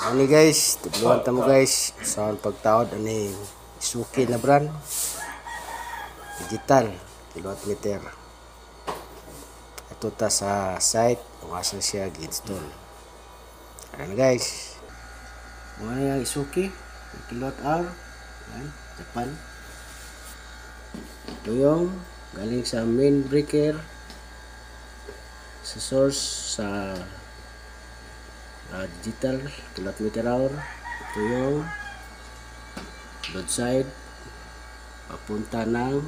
Ini guys, tuluan tamo guys sa pagtaod ani Suzuki na brand digital kilowatt meter. Ato ta sa site kung asa siya gi-install. Ayan guys. Mga yung Suzuki kilowatt hour. Ayan, Japan. Ito yung galing sa main breaker sa source sa digital kilowatt meter hour. Ito yung load side papunta ng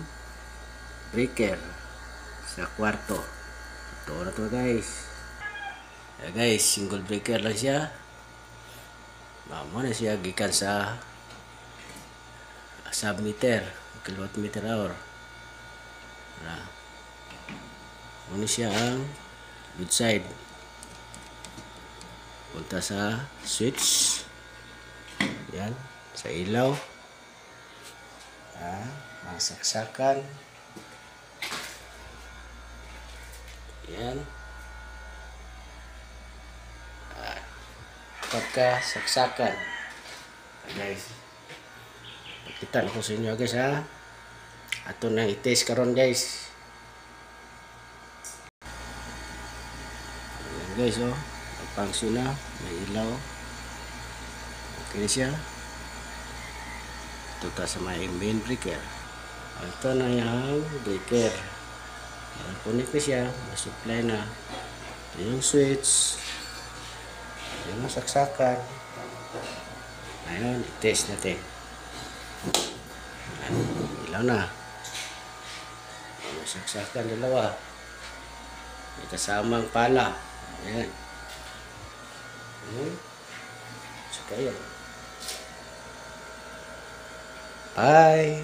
breaker sa kwarto. Ito na to guys. Guys, single breaker lang siya. Mamo na siya gikan sa submeter kilowatt meter hour. Ano siya ang load side punta sa switch. Yan, sa ilaw. Masaksakan. Yan. Pagka saksakan. Guys. Pakita na ko sa inyo guys ha. Ato nang i-test karon guys. Ayan guys oh. Function na. May ilaw. Okay na siya. Ito ta sa may main breaker. Ito na yung breaker. Connect na siya. Supply na. Ito yung switch. Ito yung saksakan. Ayun, i-test natin. Ilaw na. Saksakan dalawa. May kasamang pala. Ayan. So, kaya. Bye.